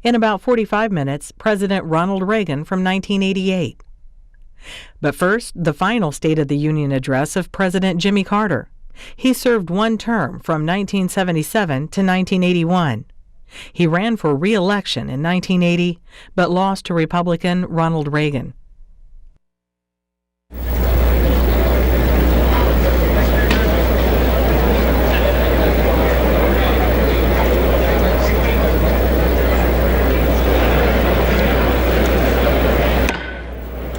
In about 45 minutes, President Ronald Reagan from 1988. But first, the final State of the Union address of President Jimmy Carter. He served one term from 1977 to 1981. He ran for re-election in 1980, but lost to Republican Ronald Reagan.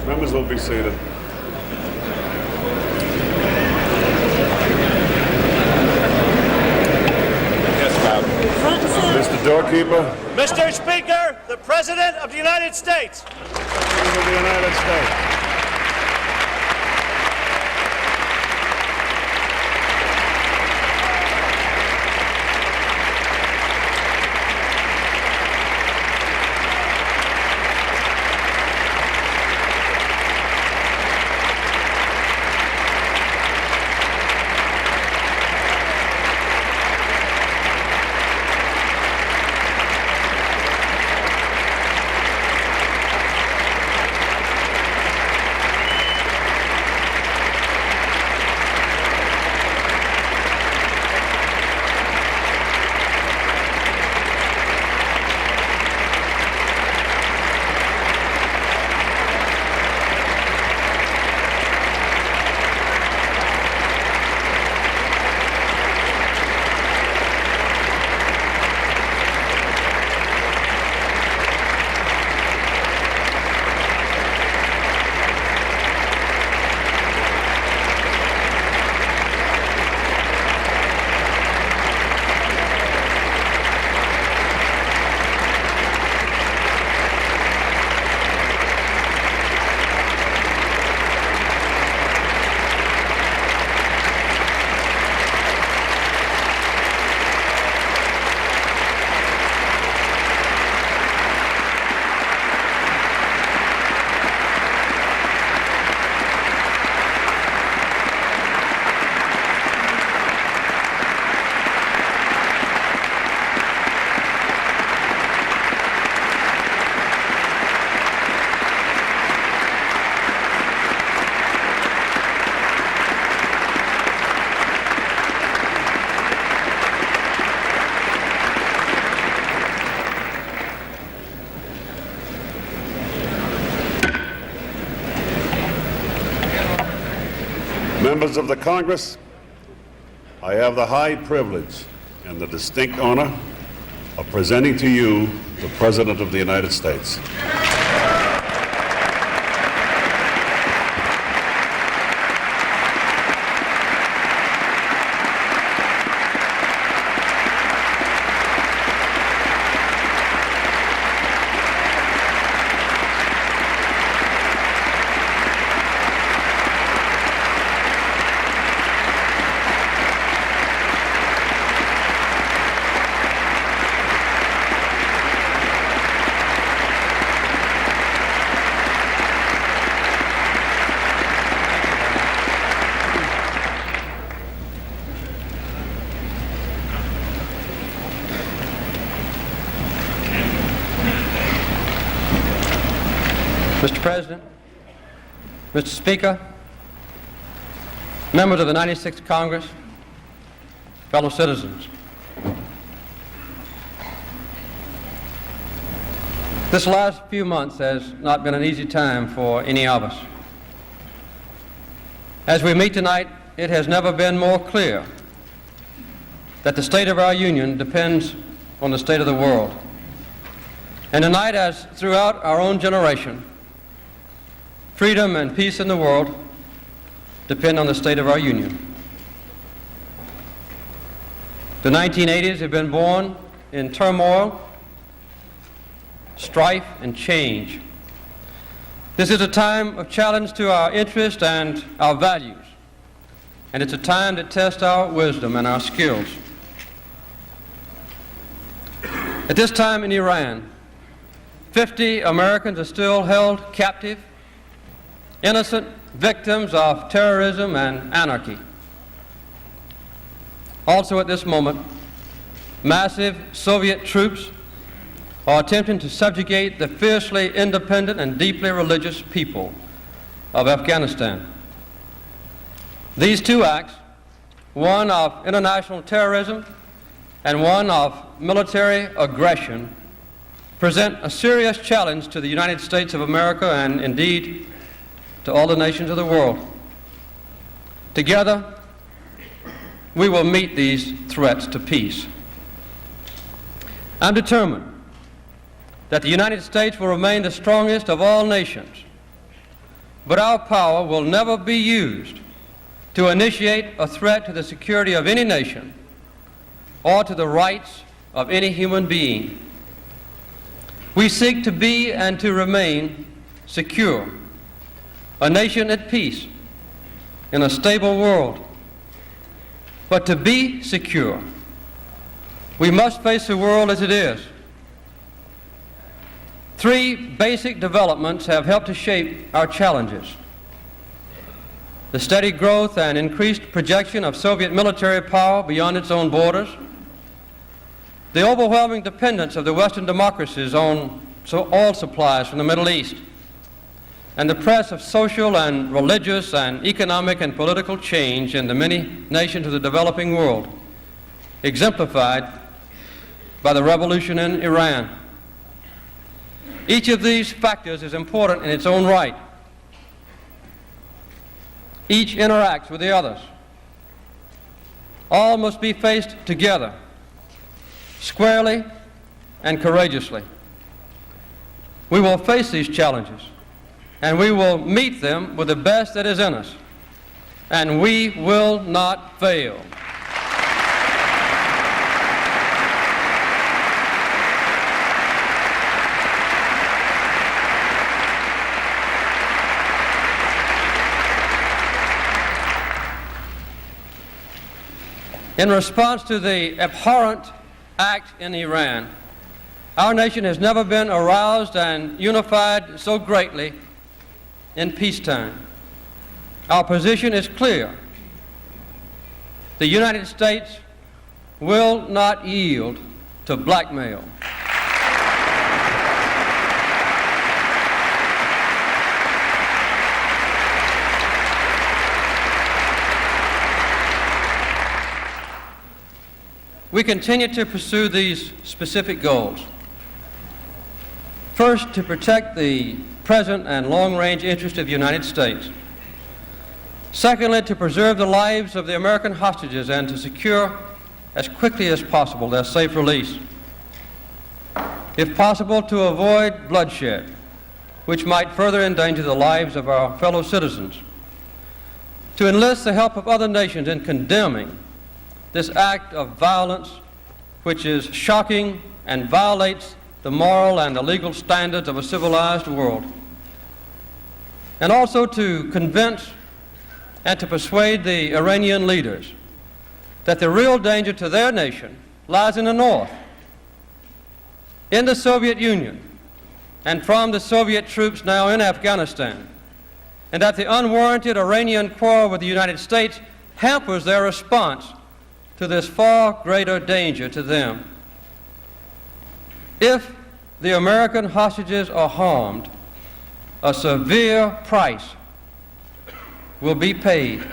Members will be seated. Mr. Doorkeeper. Mr. Speaker, the President of the United States. President of the United States. Members of the Congress, I have the high privilege and the distinct honor of presenting to you the President of the United States. Mr. President, Mr. Speaker, members of the 96th Congress, fellow citizens. This last few months has not been an easy time for any of us. As we meet tonight, it has never been more clear that the state of our union depends on the state of the world. And tonight, as throughout our own generation, freedom and peace in the world depend on the state of our union. The 1980s have been born in turmoil, strife, and change. This is a time of challenge to our interests and our values, and it's a time that tests our wisdom and our skills. At this time in Iran, 50 Americans are still held captive, innocent victims of terrorism and anarchy. Also at this moment, massive Soviet troops or attempting to subjugate the fiercely independent and deeply religious people of Afghanistan. These two acts, one of international terrorism and one of military aggression, present a serious challenge to the United States of America and indeed to all the nations of the world. Together, we will meet these threats to peace. I'm determined that the United States will remain the strongest of all nations, but our power will never be used to initiate a threat to the security of any nation or to the rights of any human being. We seek to be and to remain secure, a nation at peace in a stable world. But to be secure, we must face the world as it is. Three basic developments have helped to shape our challenges: the steady growth and increased projection of Soviet military power beyond its own borders, the overwhelming dependence of the Western democracies on oil supplies from the Middle East, and the press of social and religious and economic and political change in the many nations of the developing world, exemplified by the revolution in Iran. Each of these factors is important in its own right. Each interacts with the others. All must be faced together, squarely and courageously. We will face these challenges, and we will meet them with the best that is in us, and we will not fail. In response to the abhorrent act in Iran, our nation has never been aroused and unified so greatly in peacetime. Our position is clear. The United States will not yield to blackmail. We continue to pursue these specific goals. First, to protect the present and long-range interests of the United States. Secondly, to preserve the lives of the American hostages and to secure as quickly as possible their safe release. If possible, to avoid bloodshed, which might further endanger the lives of our fellow citizens. To enlist the help of other nations in condemning this act of violence, which is shocking and violates the moral and the legal standards of a civilized world. And also to convince and to persuade the Iranian leaders that the real danger to their nation lies in the north, in the Soviet Union, and from the Soviet troops now in Afghanistan, and that the unwarranted Iranian quarrel with the United States hampers their response to this far greater danger to them. If the American hostages are harmed, a severe price will be paid.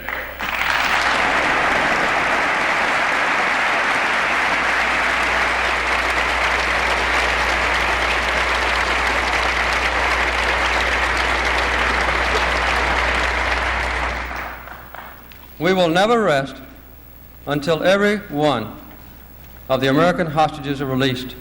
We will never rest until every one of the American hostages are released.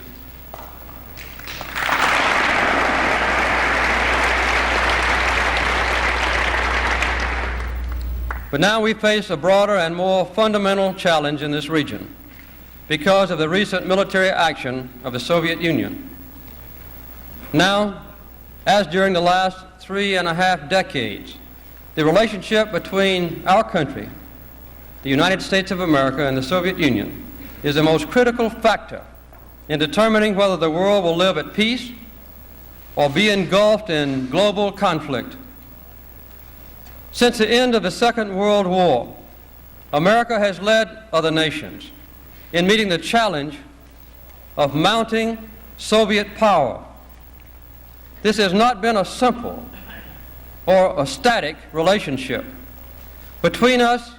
But now we face a broader and more fundamental challenge in this region because of the recent military action of the Soviet Union. Now, as during the last 3.5 decades, the relationship between our country, the United States of America, and the Soviet Union is the most critical factor in determining whether the world will live at peace or be engulfed in global conflict. Since the end of the Second World War, America has led other nations in meeting the challenge of mounting Soviet power. This has not been a simple or a static relationship. Between us,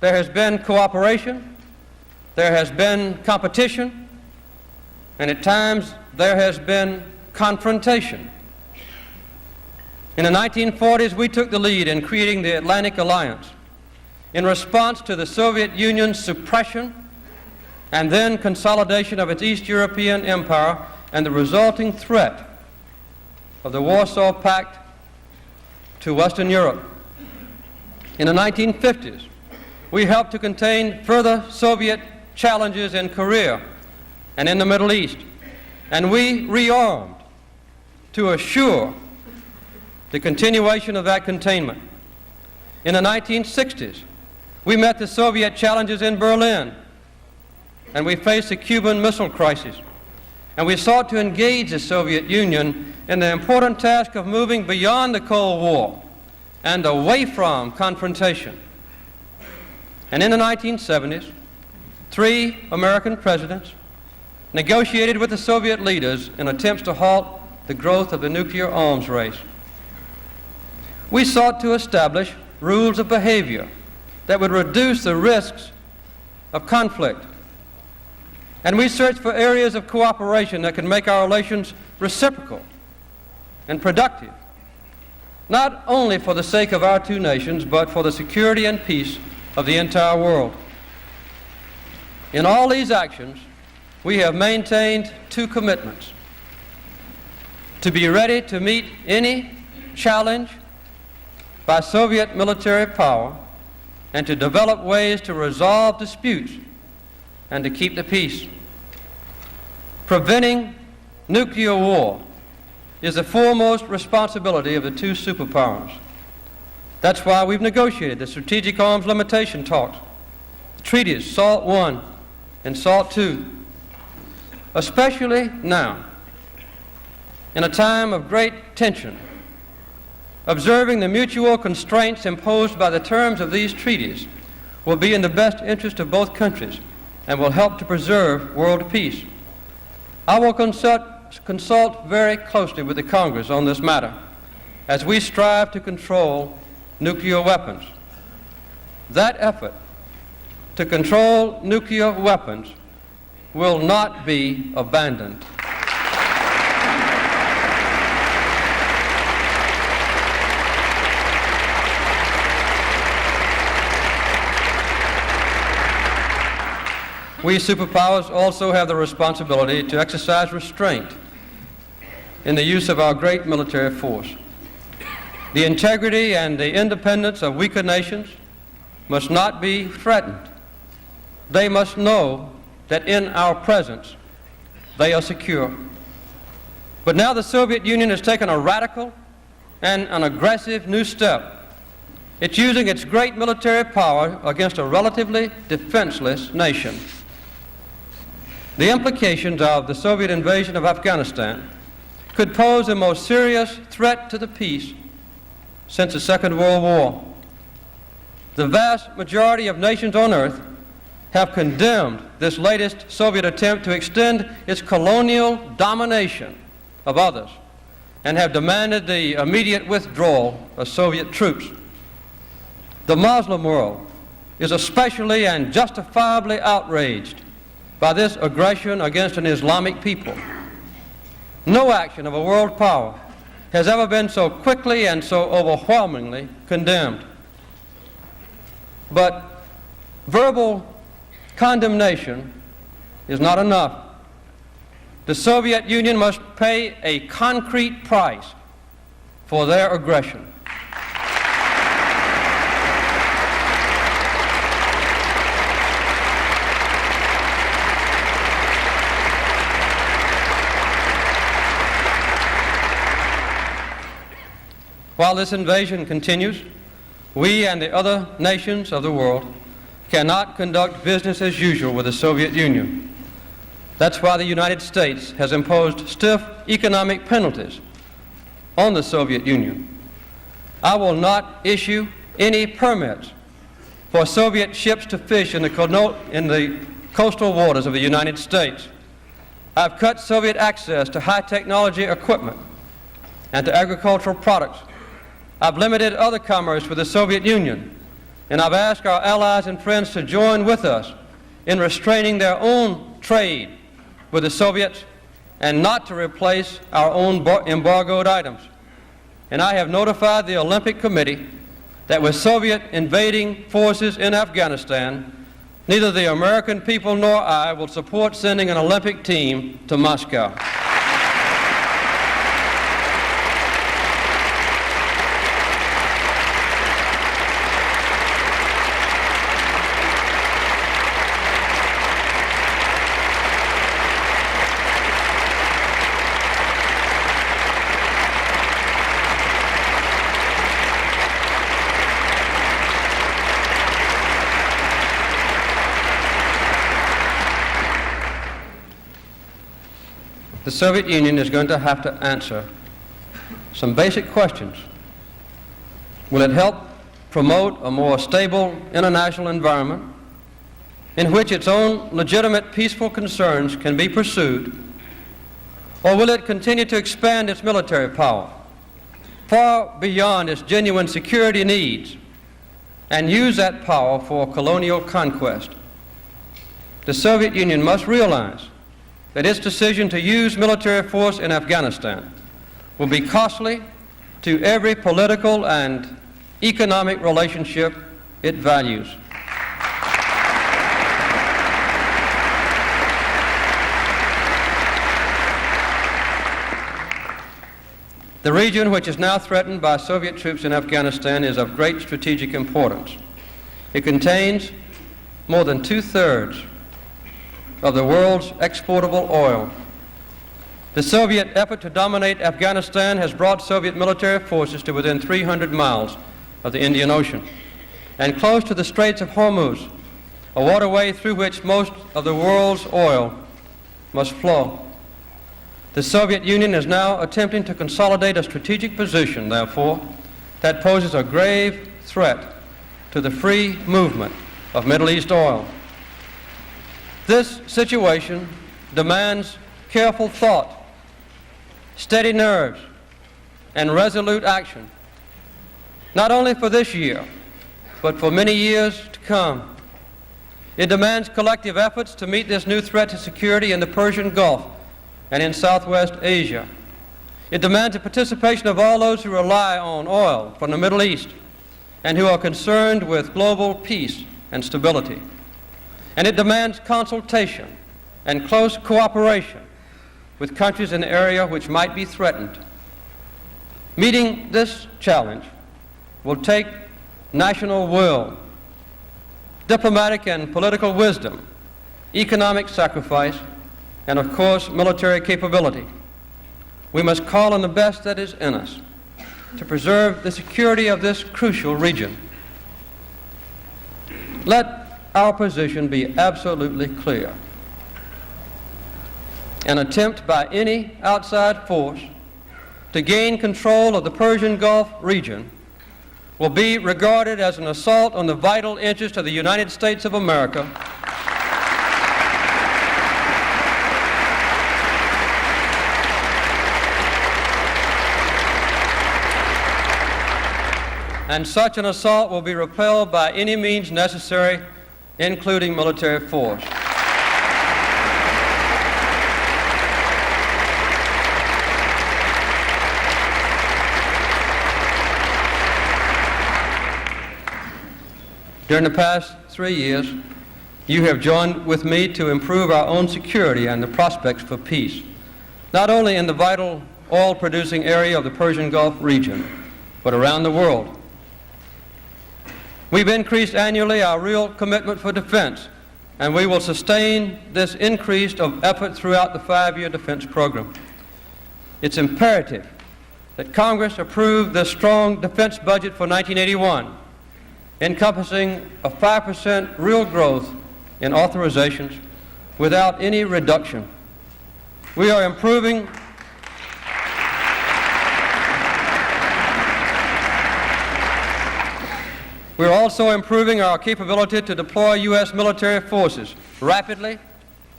there has been cooperation, there has been competition, and at times there has been confrontation. In the 1940s, we took the lead in creating the Atlantic Alliance in response to the Soviet Union's suppression and then consolidation of its East European empire and the resulting threat of the Warsaw Pact to Western Europe. In the 1950s, we helped to contain further Soviet challenges in Korea and in the Middle East, and we rearmed to assure the continuation of that containment. In the 1960s, we met the Soviet challenges in Berlin, and we faced the Cuban Missile Crisis, and we sought to engage the Soviet Union in the important task of moving beyond the Cold War and away from confrontation. And in the 1970s, 3 American presidents negotiated with the Soviet leaders in attempts to halt the growth of the nuclear arms race. We sought to establish rules of behavior that would reduce the risks of conflict. And we searched for areas of cooperation that could make our relations reciprocal and productive, not only for the sake of our 2 nations, but for the security and peace of the entire world. In all these actions, we have maintained 2 commitments: to be ready to meet any challenge by Soviet military power and to develop ways to resolve disputes and to keep the peace. Preventing nuclear war is the foremost responsibility of the 2 superpowers. That's why we've negotiated the Strategic Arms Limitation Talks, the treaties SALT I and SALT II, especially now, in a time of great tension. Observing the mutual constraints imposed by the terms of these treaties will be in the best interest of both countries and will help to preserve world peace. I will consult very closely with the Congress on this matter as we strive to control nuclear weapons. That effort to control nuclear weapons will not be abandoned. We superpowers also have the responsibility to exercise restraint in the use of our great military force. The integrity and the independence of weaker nations must not be threatened. They must know that in our presence they are secure. But now the Soviet Union has taken a radical and an aggressive new step. It's using its great military power against a relatively defenseless nation. The implications of the Soviet invasion of Afghanistan could pose the most serious threat to the peace since the Second World War. The vast majority of nations on earth have condemned this latest Soviet attempt to extend its colonial domination of others and have demanded the immediate withdrawal of Soviet troops. The Muslim world is especially and justifiably outraged by this aggression against an Islamic people. No action of a world power has ever been so quickly and so overwhelmingly condemned. But verbal condemnation is not enough. The Soviet Union must pay a concrete price for their aggression. While this invasion continues, we and the other nations of the world cannot conduct business as usual with the Soviet Union. That's why the United States has imposed stiff economic penalties on the Soviet Union. I will not issue any permits for Soviet ships to fish in the coastal waters of the United States. I've cut Soviet access to high technology equipment and to agricultural products. I've limited other commerce with the Soviet Union, and I've asked our allies and friends to join with us in restraining their own trade with the Soviets and not to replace our own embargoed items. And I have notified the Olympic Committee that with Soviet invading forces in Afghanistan, neither the American people nor I will support sending an Olympic team to Moscow. The Soviet Union is going to have to answer some basic questions. Will it help promote a more stable international environment in which its own legitimate peaceful concerns can be pursued? Or will it continue to expand its military power far beyond its genuine security needs and use that power for colonial conquest? The Soviet Union must realize that its decision to use military force in Afghanistan will be costly to every political and economic relationship it values. The region which is now threatened by Soviet troops in Afghanistan is of great strategic importance. It contains more than two-thirds of the world's exportable oil. The Soviet effort to dominate Afghanistan has brought Soviet military forces to within 300 miles of the Indian Ocean and close to the Straits of Hormuz, a waterway through which most of the world's oil must flow. The Soviet Union is now attempting to consolidate a strategic position, therefore, that poses a grave threat to the free movement of Middle East oil. This situation demands careful thought, steady nerves, and resolute action, not only for this year, but for many years to come. It demands collective efforts to meet this new threat to security in the Persian Gulf and in Southwest Asia. It demands the participation of all those who rely on oil from the Middle East and who are concerned with global peace and stability. And it demands consultation and close cooperation with countries in the area which might be threatened. Meeting this challenge will take national will, diplomatic and political wisdom, economic sacrifice, and of course, military capability. We must call on the best that is in us to preserve the security of this crucial region. Let our position be absolutely clear. An attempt by any outside force to gain control of the Persian Gulf region will be regarded as an assault on the vital interest of the United States of America and such an assault will be repelled by any means necessary, including military force. During the past 3 years, you have joined with me to improve our own security and the prospects for peace, not only in the vital oil-producing area of the Persian Gulf region, but around the world. We've increased annually our real commitment for defense, and we will sustain this increase of effort throughout the 5-year defense program. It's imperative that Congress approve this strong defense budget for 1981, encompassing a 5% real growth in authorizations without any reduction. We are improving We're also improving our capability to deploy U.S. military forces rapidly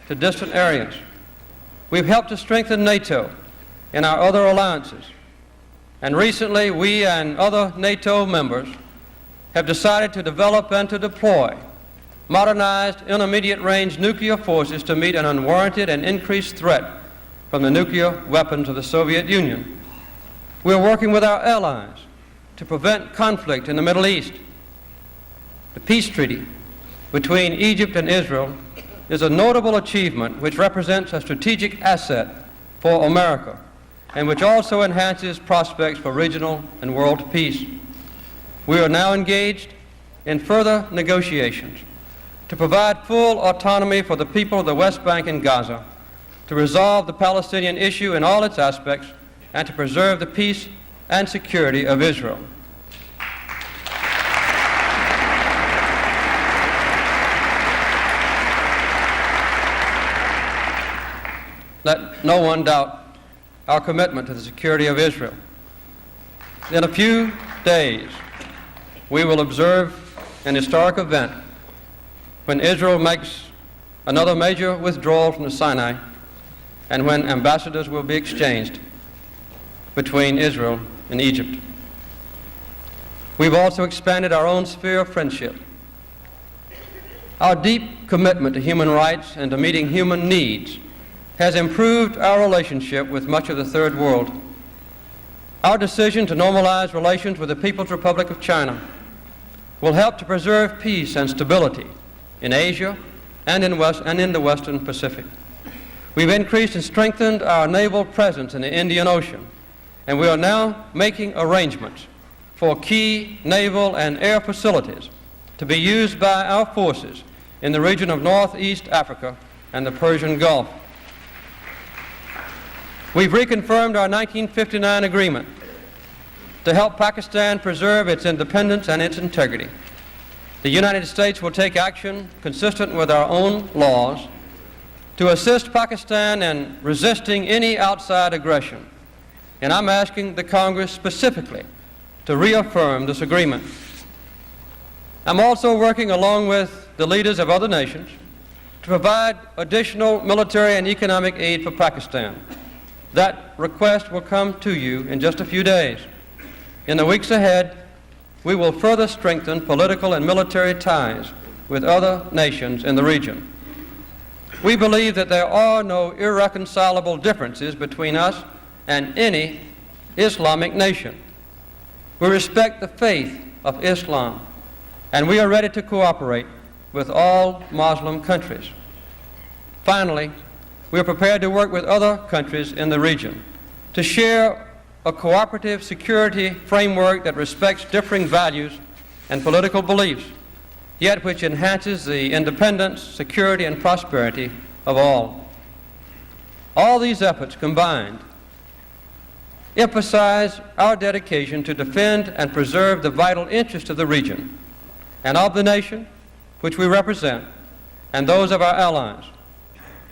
to distant areas. We've helped to strengthen NATO and our other alliances. And recently, we and other NATO members have decided to develop and to deploy modernized intermediate-range nuclear forces to meet an unwarranted and increased threat from the nuclear weapons of the Soviet Union. We're working with our allies to prevent conflict in the Middle East. The peace treaty between Egypt and Israel is a notable achievement which represents a strategic asset for America and which also enhances prospects for regional and world peace. We are now engaged in further negotiations to provide full autonomy for the people of the West Bank and Gaza, to resolve the Palestinian issue in all its aspects, and to preserve the peace and security of Israel. Let no one doubt our commitment to the security of Israel. In a few days, we will observe an historic event when Israel makes another major withdrawal from the Sinai and when ambassadors will be exchanged between Israel and Egypt. We've also expanded our own sphere of friendship. Our deep commitment to human rights and to meeting human needs has improved our relationship with much of the Third World. Our decision to normalize relations with the People's Republic of China will help to preserve peace and stability in Asia and in the Western Pacific. We've increased and strengthened our naval presence in the Indian Ocean, and we are now making arrangements for key naval and air facilities to be used by our forces in the region of Northeast Africa and the Persian Gulf. We've reconfirmed our 1959 agreement to help Pakistan preserve its independence and its integrity. The United States will take action consistent with our own laws to assist Pakistan in resisting any outside aggression. And I'm asking the Congress specifically to reaffirm this agreement. I'm also working along with the leaders of other nations to provide additional military and economic aid for Pakistan. That request will come to you in just a few days. In the weeks ahead, we will further strengthen political and military ties with other nations in the region. We believe that there are no irreconcilable differences between us and any Islamic nation. We respect the faith of Islam, and we are ready to cooperate with all Muslim countries. Finally, we are prepared to work with other countries in the region to share a cooperative security framework that respects differing values and political beliefs, yet which enhances the independence, security, and prosperity of all. All these efforts combined emphasize our dedication to defend and preserve the vital interests of the region and of the nation which we represent and those of our allies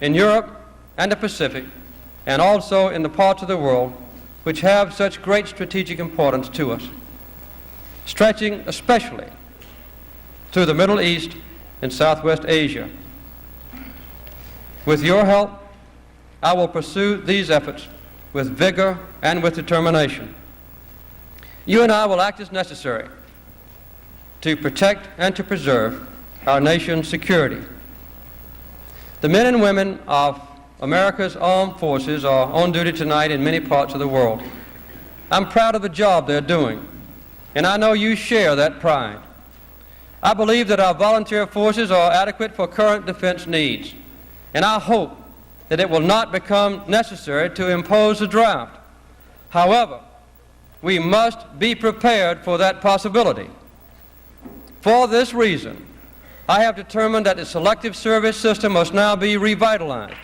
in Europe and the Pacific, and also in the parts of the world which have such great strategic importance to us, stretching especially through the Middle East and Southwest Asia. With your help, I will pursue these efforts with vigor and with determination. You and I will act as necessary to protect and to preserve our nation's security. The men and women of America's armed forces are on duty tonight in many parts of the world. I'm proud of the job they're doing, and I know you share that pride. I believe that our volunteer forces are adequate for current defense needs, and I hope that it will not become necessary to impose a draft. However, we must be prepared for that possibility. For this reason, I have determined that the selective service system must now be revitalized.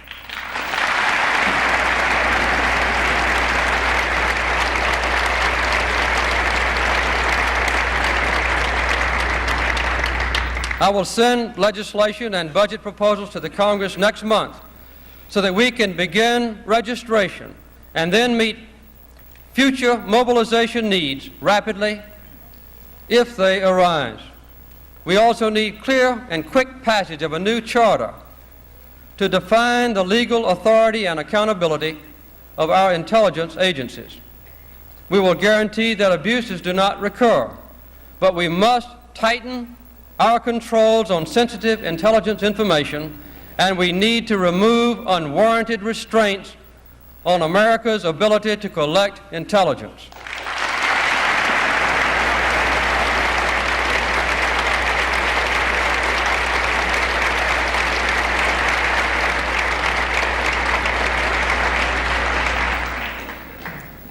I will send legislation and budget proposals to the Congress next month so that we can begin registration and then meet future mobilization needs rapidly if they arise. We also need clear and quick passage of a new charter to define the legal authority and accountability of our intelligence agencies. We will guarantee that abuses do not recur, but we must tighten our controls on sensitive intelligence information, and we need to remove unwarranted restraints on America's ability to collect intelligence.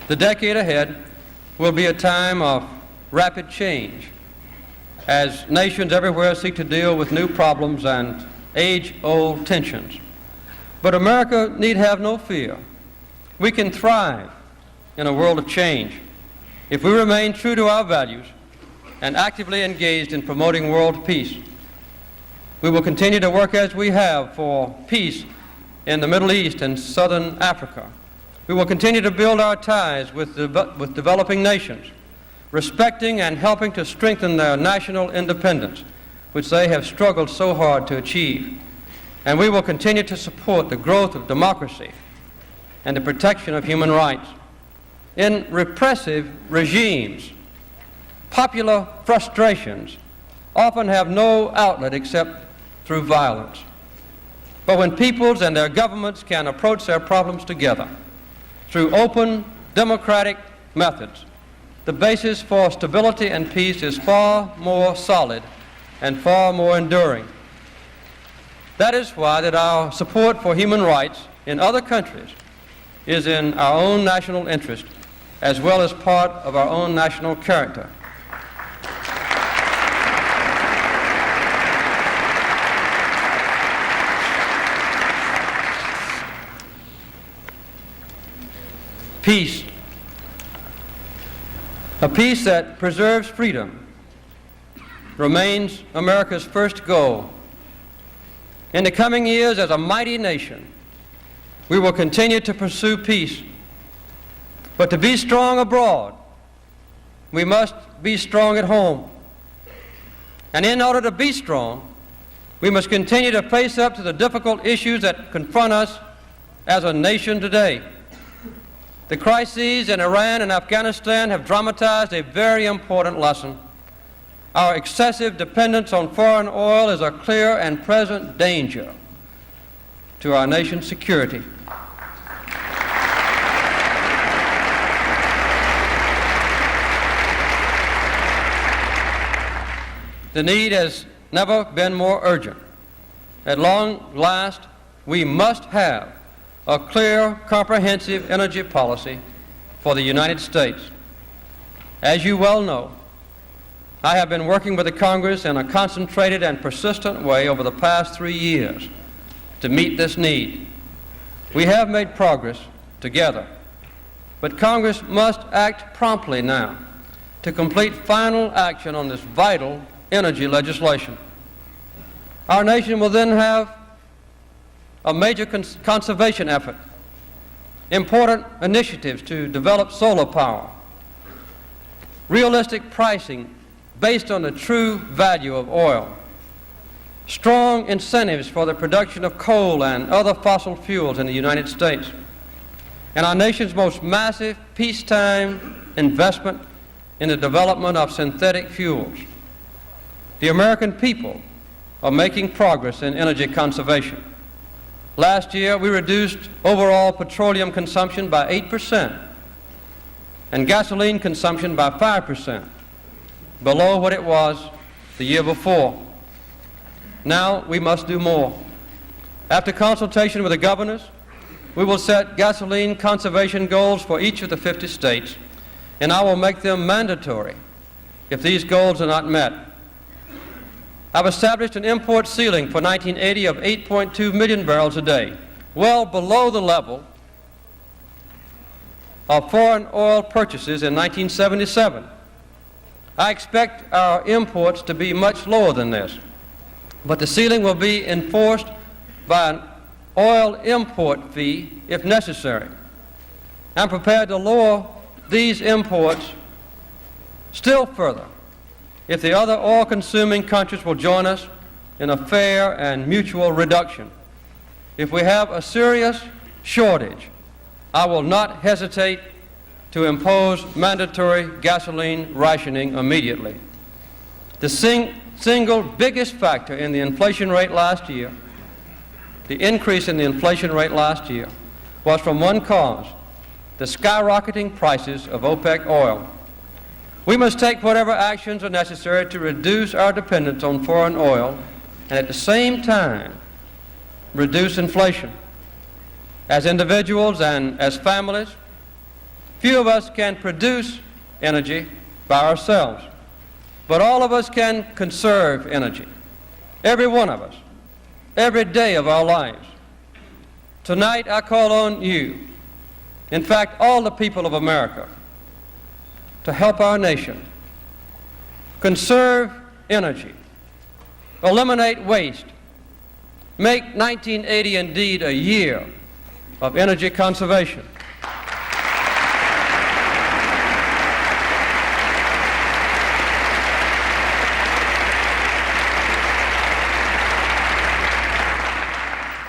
The decade ahead will be a time of rapid change as nations everywhere seek to deal with new problems and age-old tensions. But America need have no fear. We can thrive in a world of change if we remain true to our values and actively engaged in promoting world peace. We will continue to work as we have for peace in the Middle East and Southern Africa. We will continue to build our ties with developing nations, respecting and helping to strengthen their national independence, which they have struggled so hard to achieve. And we will continue to support the growth of democracy and the protection of human rights. In repressive regimes, popular frustrations often have no outlet except through violence. But when peoples and their governments can approach their problems together through open, democratic methods, the basis for stability and peace is far more solid and far more enduring. That is why that our support for human rights in other countries is in our own national interest as well as part of our own national character. Peace. A peace that preserves freedom remains America's first goal. In the coming years, as a mighty nation, we will continue to pursue peace. But to be strong abroad, we must be strong at home. And in order to be strong, we must continue to face up to the difficult issues that confront us as a nation today. The crises in Iran and Afghanistan have dramatized a very important lesson. Our excessive dependence on foreign oil is a clear and present danger to our nation's security. The need has never been more urgent. At long last, we must have a clear, comprehensive energy policy for the United States. As you well know, I have been working with the Congress in a concentrated and persistent way over the past 3 years to meet this need. We have made progress together, but Congress must act promptly now to complete final action on this vital energy legislation. Our nation will then have a major conservation effort, important initiatives to develop solar power, realistic pricing based on the true value of oil, strong incentives for the production of coal and other fossil fuels in the United States, and our nation's most massive peacetime investment in the development of synthetic fuels. The American people are making progress in energy conservation. Last year, we reduced overall petroleum consumption by 8% and gasoline consumption by 5%, below what it was the year before. Now we must do more. After consultation with the governors, we will set gasoline conservation goals for each of the 50 states, and I will make them mandatory if these goals are not met. I've established an import ceiling for 1980 of 8.2 million barrels a day, well below the level of foreign oil purchases in 1977. I expect our imports to be much lower than this, but the ceiling will be enforced by an oil import fee if necessary. I'm prepared to lower these imports still further if the other oil-consuming countries will join us in a fair and mutual reduction. if we have a serious shortage, I will not hesitate to impose mandatory gasoline rationing immediately. The single biggest factor in the inflation rate last year, the increase in the inflation rate last year, was from one cause: the skyrocketing prices of OPEC oil. We must take whatever actions are necessary to reduce our dependence on foreign oil and at the same time reduce inflation. As individuals and as families, few of us can produce energy by ourselves, but all of us can conserve energy. Every one of us, every day of our lives. Tonight I call on you, in fact all the people of America, to help our nation conserve energy, eliminate waste, make 1980 indeed a year of energy conservation.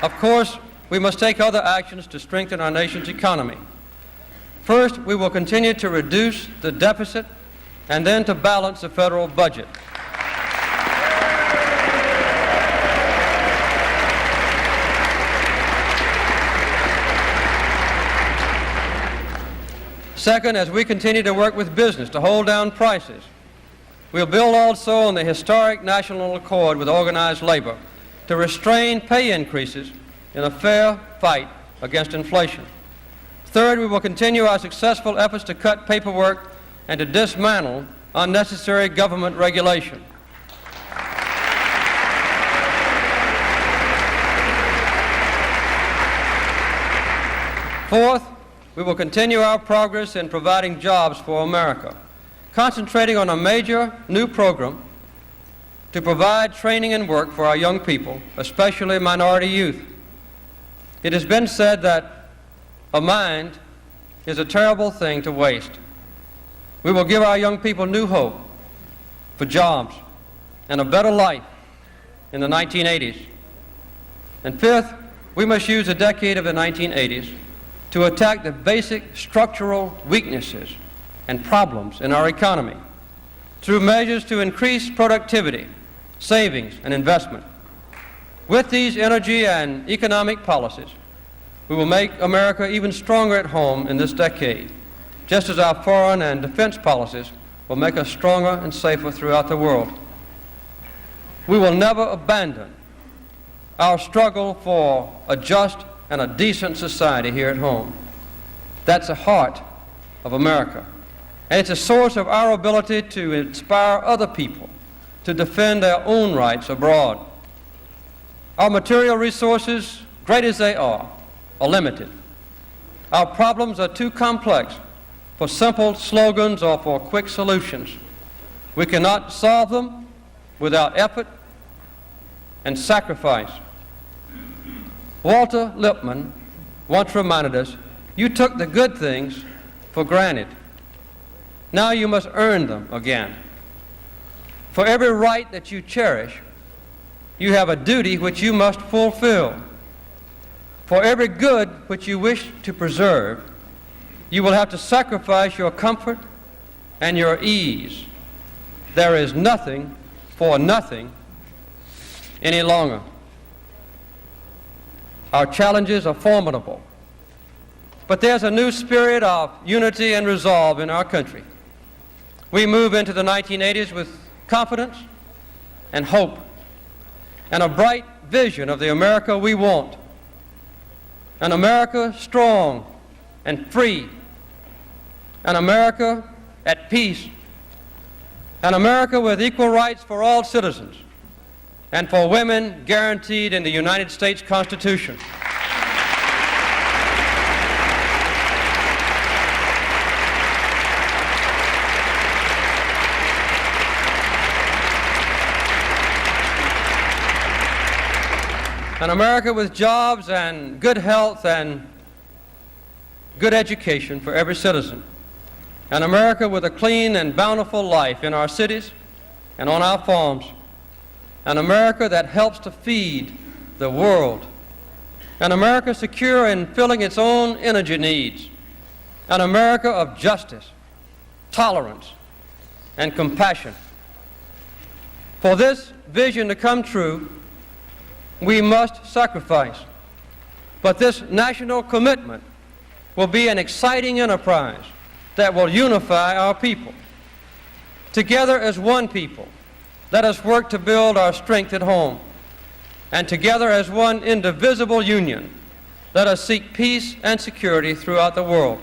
Of course, we must take other actions to strengthen our nation's economy. First, we will continue to reduce the deficit and then to balance the federal budget. Second, as we continue to work with business to hold down prices, we'll build also on the historic national accord with organized labor to restrain pay increases in a fair fight against inflation. Third, we will continue our successful efforts to cut paperwork and to dismantle unnecessary government regulation. Fourth, we will continue our progress in providing jobs for America, concentrating on a major new program to provide training and work for our young people, especially minority youth. It has been said that a mind is a terrible thing to waste. We will give our young people new hope for jobs and a better life in the 1980s. And fifth, we must use the decade of the 1980s to attack the basic structural weaknesses and problems in our economy through measures to increase productivity, savings, and investment. With these energy and economic policies, we will make America even stronger at home in this decade, just as our foreign and defense policies will make us stronger and safer throughout the world. We will never abandon our struggle for a just and a decent society here at home. That's the heart of America. And it's a source of our ability to inspire other people to defend their own rights abroad. Our material resources, great as they are limited. Our problems are too complex for simple slogans or for quick solutions. We cannot solve them without effort and sacrifice. Walter Lippmann once reminded us, you took the good things for granted. Now you must earn them again. For every right that you cherish, you have a duty which you must fulfill. For every good which you wish to preserve, you will have to sacrifice your comfort and your ease. There is nothing for nothing any longer. Our challenges are formidable, but there's a new spirit of unity and resolve in our country. We move into the 1980s with confidence and hope and a bright vision of the America we want. An America strong and free, an America at peace, an America with equal rights for all citizens, and for women guaranteed in the United States Constitution. An America with jobs and good health and good education for every citizen. An America with a clean and bountiful life in our cities and on our farms. An America that helps to feed the world. an America secure in filling its own energy needs, an America of justice, tolerance, and compassion. For this vision to come true, we must sacrifice. But this national commitment will be an exciting enterprise that will unify our people. Together as one people, let us work to build our strength at home. And together as one indivisible union, let us seek peace and security throughout the world.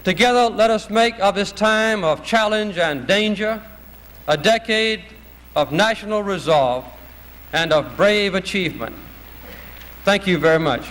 Together, let us make of this time of challenge and danger a decade of national resolve and of brave achievement. Thank you very much.